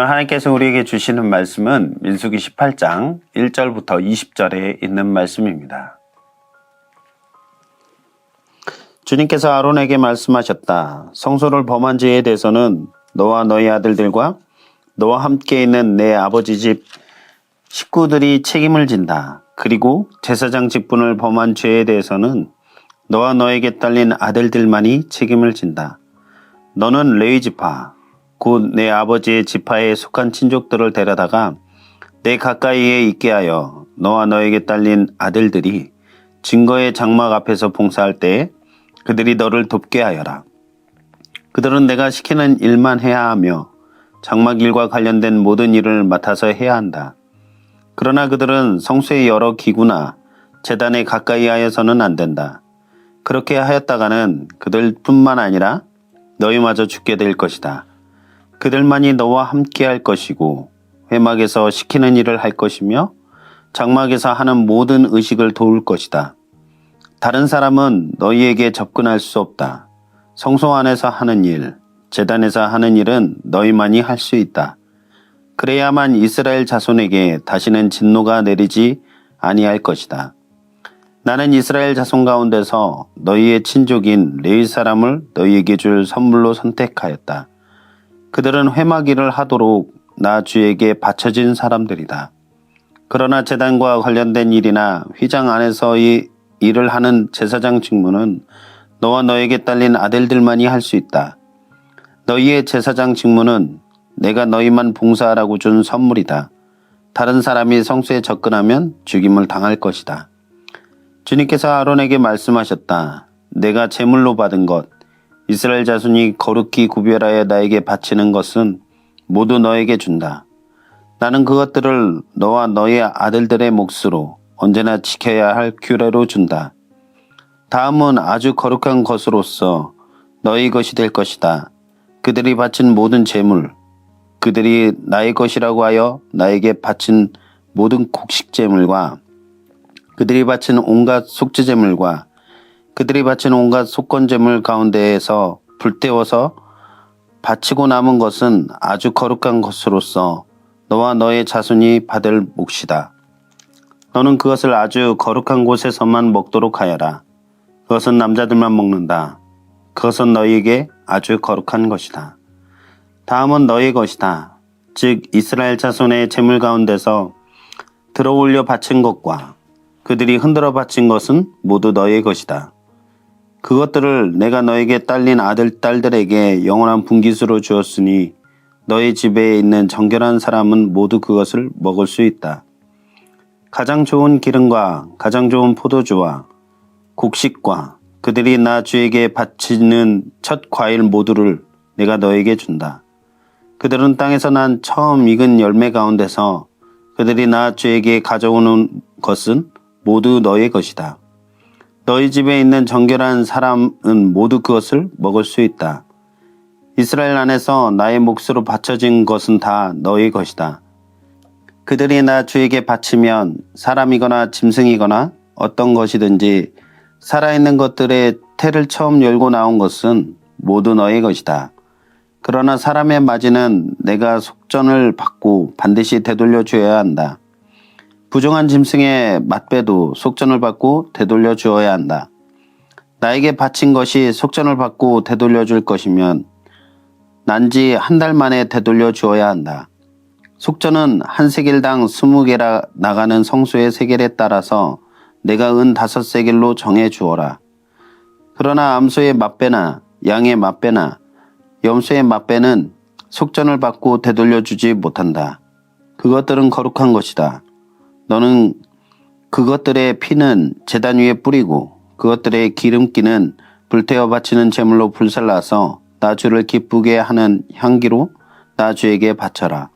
오늘 하나님께서 우리에게 주시는 말씀은 민수기 18장 1절부터 20절에 있는 말씀입니다. 주님께서 아론에게 말씀하셨다. 성소를 범한 죄에 대해서는 너와 너희 아들들과 너와 함께 있는 내 아버지 집 식구들이 책임을 진다. 그리고 제사장 직분을 범한 죄에 대해서는 너와 너에게 딸린 아들들만이 책임을 진다. 너는 레위 지파 곧 내 아버지의 지파에 속한 친족들을 데려다가 내 가까이에 있게 하여 너와 너에게 딸린 아들들이 증거의 장막 앞에서 봉사할 때 그들이 너를 돕게 하여라. 그들은 내가 시키는 일만 해야 하며 장막 일과 관련된 모든 일을 맡아서 해야 한다. 그러나 그들은 성소의 여러 기구나 제단에 가까이 하여서는 안 된다. 그렇게 하였다가는 그들뿐만 아니라 너희마저 죽게 될 것이다. 그들만이 너와 함께 할 것이고 회막에서 시키는 일을 할 것이며 장막에서 하는 모든 의식을 도울 것이다. 다른 사람은 너희에게 접근할 수 없다. 성소 안에서 하는 일, 제단에서 하는 일은 너희만이 할 수 있다. 그래야만 이스라엘 자손에게 다시는 진노가 내리지 아니할 것이다. 나는 이스라엘 자손 가운데서 너희의 친족인 레위 사람을 너희에게 줄 선물로 선택하였다. 그들은 회막 일을 하도록 나 주에게 바쳐진 사람들이다. 그러나 제단과 관련된 일이나 휘장 안에서의 일을 하는 제사장 직무는 너와 너에게 딸린 아들들만이 할 수 있다. 너희의 제사장 직무는 내가 너희만 봉사하라고 준 선물이다. 다른 사람이 성소에 접근하면 죽임을 당할 것이다. 주님께서 아론에게 말씀하셨다. 내가 제물로 받은 것, 이스라엘 자손이 거룩히 구별하여 나에게 바치는 것은 모두 너에게 준다. 나는 그것들을 너와 너의 아들들의 몫으로 언제나 지켜야 할 규례로 준다. 다음은 아주 거룩한 것으로서 너희 것이 될 것이다. 그들이 바친 모든 제물, 그들이 나의 것이라고 하여 나에게 바친 모든 곡식제물과 그들이 바친 온갖 속죄제물과 그들이 바친 온갖 속건제물 가운데에서 불태워서 바치고 남은 것은 아주 거룩한 것으로서 너와 너의 자손이 받을 몫이다. 너는 그것을 아주 거룩한 곳에서만 먹도록 하여라. 그것은 남자들만 먹는다. 그것은 너희에게 아주 거룩한 것이다. 다음은 너희 것이다. 즉 이스라엘 자손의 제물 가운데서 들어올려 바친 것과 그들이 흔들어 바친 것은 모두 너희 것이다. 그것들을 내가 너에게 딸린 아들, 딸들에게 영원한 분깃으로 주었으니 너희 집에 있는 정결한 사람은 모두 그것을 먹을 수 있다. 가장 좋은 기름과 가장 좋은 포도주와 곡식과 그들이 나 주에게 바치는 첫 과일 모두를 내가 너에게 준다. 그들은 땅에서 난 처음 익은 열매 가운데서 그들이 나 주에게 가져오는 것은 모두 너의 것이다. 너희 집에 있는 정결한 사람은 모두 그것을 먹을 수 있다. 이스라엘 안에서 나의 몫으로 바쳐진 것은 다 너희 것이다. 그들이 나 주에게 바치면 사람이거나 짐승이거나 어떤 것이든지 살아있는 것들의 태를 처음 열고 나온 것은 모두 너희 것이다. 그러나 사람의 맞이는 내가 속전을 받고 반드시 되돌려 줘야 한다. 부정한 짐승의 맞배도 속전을 받고 되돌려 주어야 한다. 나에게 바친 것이 속전을 받고 되돌려 줄 것이면 난지 한 달 만에 되돌려 주어야 한다. 속전은 한 세겔당 20개라 나가는 성소의 세겔에 따라서 내가 은 5세겔로 정해 주어라. 그러나 암소의 맞배나 양의 맞배나 염소의 맞배는 속전을 받고 되돌려 주지 못한다. 그것들은 거룩한 것이다. 너는 그것들의 피는 제단 위에 뿌리고 그것들의 기름기는 불태워 바치는 제물로 불살라서 나 주를 기쁘게 하는 향기로 나 주에게 바쳐라.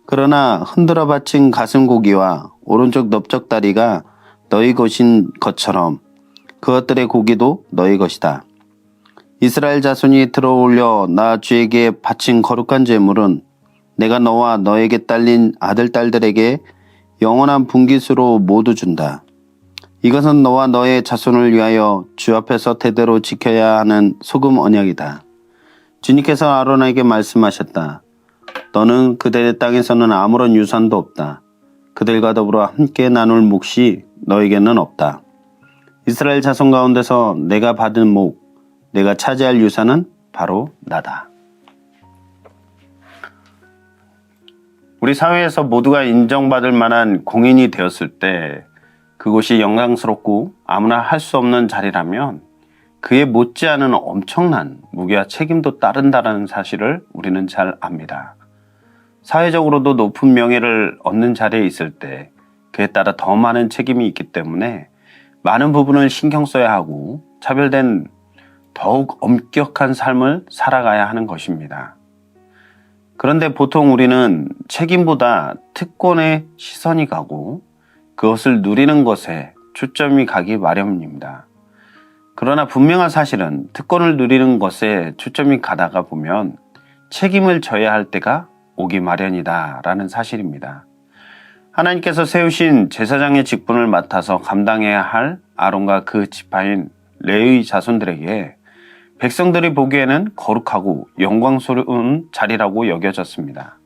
그러나 흔들어 바친 가슴고기와 오른쪽 넓적다리가 너희 것인 것처럼 그것들의 고기도 너희 것이다. 이스라엘 자손이 들어올려 나 주에게 바친 거룩한 제물은 내가 너와 너에게 딸린 아들, 딸들에게 영원한 분깃으로 모두 준다. 이것은 너와 너의 자손을 위하여 주 앞에서 대대로 지켜야 하는 소금 언약이다. 주님께서 아론에게 말씀하셨다. 너는 그들의 땅에서는 아무런 유산도 없다. 그들과 더불어 함께 나눌 몫이 너에게는 없다. 이스라엘 자손 가운데서 내가 받은 목, 내가 차지할 유산은 바로 나다. 우리 사회에서 모두가 인정받을 만한 공인이 되었을 때 그곳이 영광스럽고 아무나 할 수 없는 자리라면 그에 못지않은 엄청난 무게와 책임도 따른다는 사실을 우리는 잘 압니다. 사회적으로도 높은 명예를 얻는 자리에 있을 때 그에 따라 더 많은 책임이 있기 때문에 많은 부분을 신경 써야 하고 차별된 더욱 엄격한 삶을 살아가야 하는 것입니다. 그런데 보통 우리는 책임보다 특권에 시선이 가고 그것을 누리는 것에 초점이 가기 마련입니다. 그러나 분명한 사실은 특권을 누리는 것에 초점이 가다가 보면 책임을 져야 할 때가 오기 마련이다 라는 사실입니다. 하나님께서 세우신 제사장의 직분을 맡아서 감당해야 할 아론과 그 지파인 레위 자손들에게 백성들이 보기에는 거룩하고 영광스러운 자리라고 여겨졌습니다.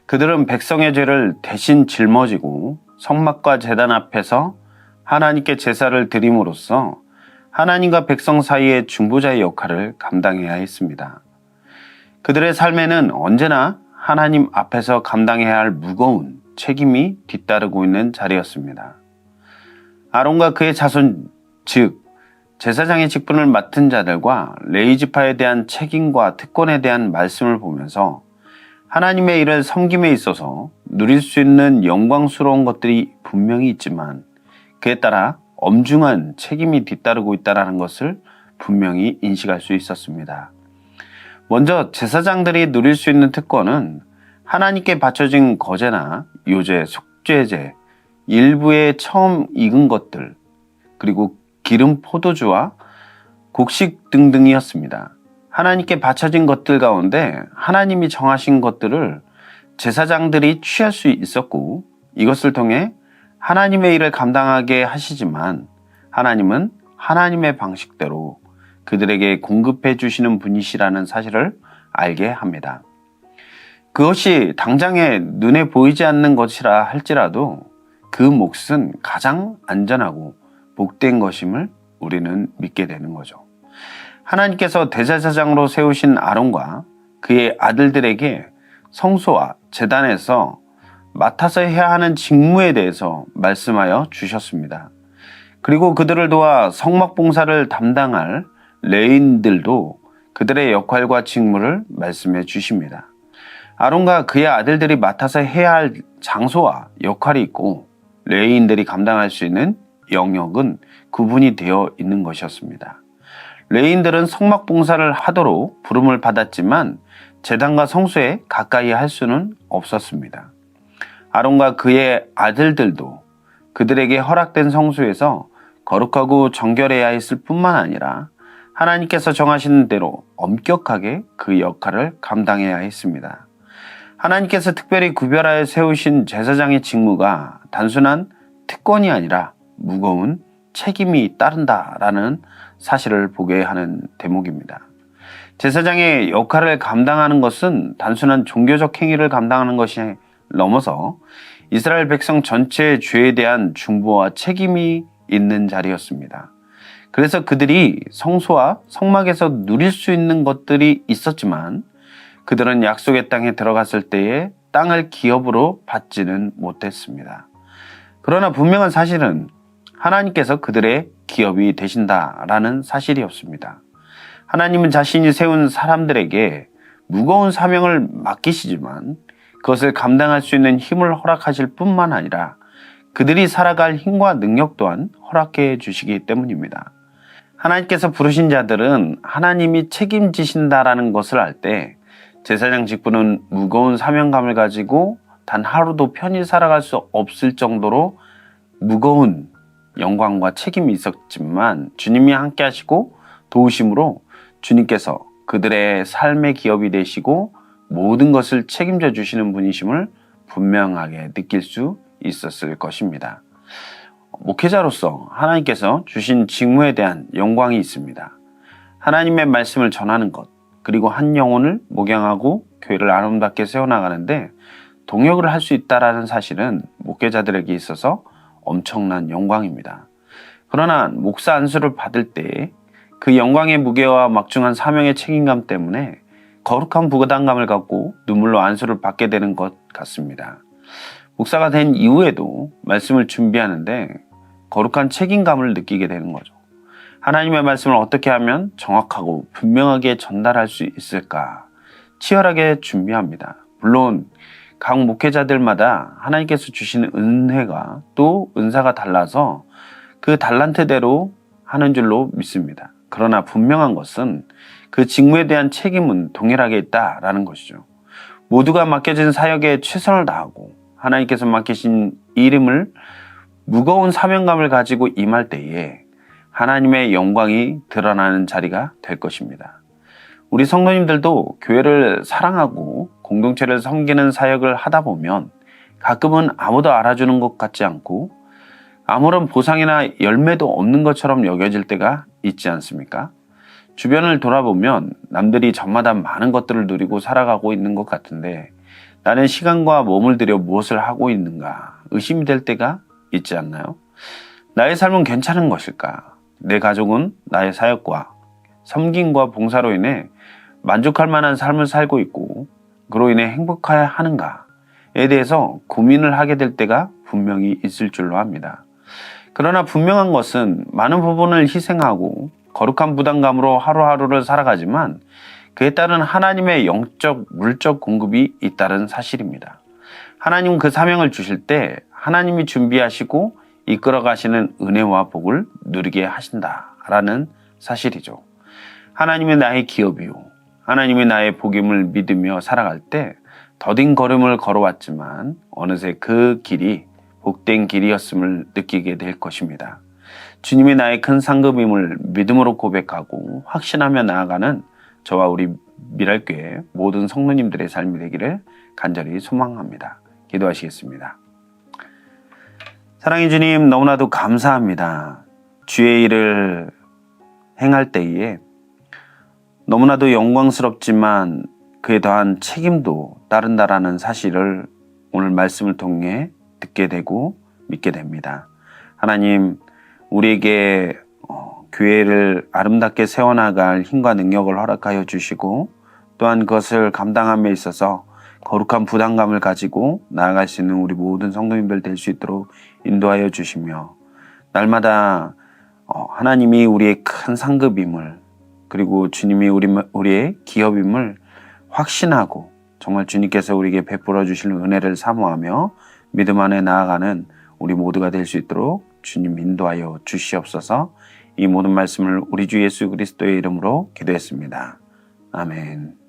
그들은 백성의 죄를 대신 짊어지고 성막과 제단 앞에서 하나님께 제사를 드림으로써 하나님과 백성 사이의 중보자의 역할을 감당해야 했습니다. 그들의 삶에는 언제나 하나님 앞에서 감당해야 할 무거운 책임이 뒤따르고 있는 자리였습니다. 아론과 그의 자손, 즉 제사장의 직분을 맡은 자들과 레위 지파에 대한 책임과 특권에 대한 말씀을 보면서 하나님의 일을 섬김에 있어서 누릴 수 있는 영광스러운 것들이 분명히 있지만 그에 따라 엄중한 책임이 뒤따르고 있다는 것을 분명히 인식할 수 있었습니다. 먼저 제사장들이 누릴 수 있는 특권은 하나님께 바쳐진 거제나 요제, 속죄제, 일부의 처음 익은 것들, 그리고 기름 포도주와 곡식 등등이었습니다. 하나님께 바쳐진 것들 가운데 하나님이 정하신 것들을 제사장들이 취할 수 있었고 이것을 통해 하나님의 일을 감당하게 하시지만 하나님은 하나님의 방식대로 그들에게 공급해 주시는 분이시라는 사실을 알게 합니다. 그것이 당장에 눈에 보이지 않는 것이라 할지라도 그 몫은 가장 안전하고 복된 것임을 우리는 믿게 되는 거죠. 하나님께서 대제사장으로 세우신 아론과 그의 아들들에게 성소와 제단에서 맡아서 해야 하는 직무에 대해서 말씀하여 주셨습니다. 그리고 그들을 도와 성막 봉사를 담당할 레위인들도 그들의 역할과 직무를 말씀해 주십니다. 아론과 그의 아들들이 맡아서 해야 할 장소와 역할이 있고 레위인들이 감당할 수 있는 영역은 구분이 되어 있는 것이었습니다. 레위인들은 성막 봉사를 하도록 부름을 받았지만 제단과 성소에 가까이 할 수는 없었습니다. 아론과 그의 아들들도 그들에게 허락된 성소에서 거룩하고 정결해야 했을 뿐만 아니라 하나님께서 정하시는 대로 엄격하게 그 역할을 감당해야 했습니다. 하나님께서 특별히 구별하여 세우신 제사장의 직무가 단순한 특권이 아니라 무거운 책임이 따른다라는 사실을 보게 하는 대목입니다. 제사장의 역할을 감당하는 것은 단순한 종교적 행위를 감당하는 것이 넘어서 이스라엘 백성 전체의 죄에 대한 중보와 책임이 있는 자리였습니다. 그래서 그들이 성소와 성막에서 누릴 수 있는 것들이 있었지만 그들은 약속의 땅에 들어갔을 때에 땅을 기업으로 받지는 못했습니다. 그러나 분명한 사실은 하나님께서 그들의 기업이 되신다라는 사실이었습니다. 하나님은 자신이 세운 사람들에게 무거운 사명을 맡기시지만 그것을 감당할 수 있는 힘을 허락하실 뿐만 아니라 그들이 살아갈 힘과 능력 또한 허락해 주시기 때문입니다. 하나님께서 부르신 자들은 하나님이 책임지신다라는 것을 알 때 제사장 직분은 무거운 사명감을 가지고 단 하루도 편히 살아갈 수 없을 정도로 무거운 영광과 책임이 있었지만 주님이 함께 하시고 도우심으로 주님께서 그들의 삶의 기업이 되시고 모든 것을 책임져 주시는 분이심을 분명하게 느낄 수 있었을 것입니다. 목회자로서 하나님께서 주신 직무에 대한 영광이 있습니다. 하나님의 말씀을 전하는 것, 그리고 한 영혼을 목양하고 교회를 아름답게 세워나가는데 동역을 할 수 있다는 사실은 목회자들에게 있어서 엄청난 영광입니다. 그러나 목사 안수를 받을 때 그 영광의 무게와 막중한 사명의 책임감 때문에 거룩한 부담감을 갖고 눈물로 안수를 받게 되는 것 같습니다. 목사가 된 이후에도 말씀을 준비하는데 거룩한 책임감을 느끼게 되는 거죠. 하나님의 말씀을 어떻게 하면 정확하고 분명하게 전달할 수 있을까 치열하게 준비합니다. 물론 각 목회자들마다 하나님께서 주시는 은혜가 또 은사가 달라서 그 달란트대로 하는 줄로 믿습니다. 그러나 분명한 것은 그 직무에 대한 책임은 동일하게 있다라는 것이죠. 모두가 맡겨진 사역에 최선을 다하고 하나님께서 맡기신 이름을 무거운 사명감을 가지고 임할 때에 하나님의 영광이 드러나는 자리가 될 것입니다. 우리 성도님들도 교회를 사랑하고 공동체를 섬기는 사역을 하다 보면 가끔은 아무도 알아주는 것 같지 않고 아무런 보상이나 열매도 없는 것처럼 여겨질 때가 있지 않습니까? 주변을 돌아보면 남들이 저마다 많은 것들을 누리고 살아가고 있는 것 같은데 나는 시간과 몸을 들여 무엇을 하고 있는가 의심이 될 때가 있지 않나요? 나의 삶은 괜찮은 것일까? 내 가족은 나의 사역과 섬김과 봉사로 인해 만족할 만한 삶을 살고 있고 그로 인해 행복해야 하는가에 대해서 고민을 하게 될 때가 분명히 있을 줄로 압니다. 그러나 분명한 것은 많은 부분을 희생하고 거룩한 부담감으로 하루하루를 살아가지만 그에 따른 하나님의 영적, 물적 공급이 있다는 사실입니다. 하나님은 그 사명을 주실 때 하나님이 준비하시고 이끌어 가시는 은혜와 복을 누리게 하신다라는 사실이죠. 하나님이 나의 기업이요. 하나님이 나의 복임을 믿으며 살아갈 때 더딘 걸음을 걸어왔지만 어느새 그 길이 복된 길이었음을 느끼게 될 것입니다. 주님이 나의 큰 상급임을 믿음으로 고백하고 확신하며 나아가는 저와 우리 미랄교회 모든 성도님들의 삶이 되기를 간절히 소망합니다. 기도하시겠습니다. 사랑의 주님, 너무나도 감사합니다. 주의 일을 행할 때에 너무나도 영광스럽지만 그에 더한 책임도 따른다라는 사실을 오늘 말씀을 통해 듣게 되고 믿게 됩니다. 하나님, 우리에게 교회를 아름답게 세워나갈 힘과 능력을 허락하여 주시고 또한 그것을 감당함에 있어서 거룩한 부담감을 가지고 나아갈 수 있는 우리 모든 성도님들 될 수 있도록 인도하여 주시며 날마다 하나님이 우리의 큰 상급임을 그리고 주님이 우리의 기업임을 확신하고 정말 주님께서 우리에게 베풀어 주실 은혜를 사모하며 믿음 안에 나아가는 우리 모두가 될 수 있도록 주님 인도하여 주시옵소서. 이 모든 말씀을 우리 주 예수 그리스도의 이름으로 기도했습니다. 아멘.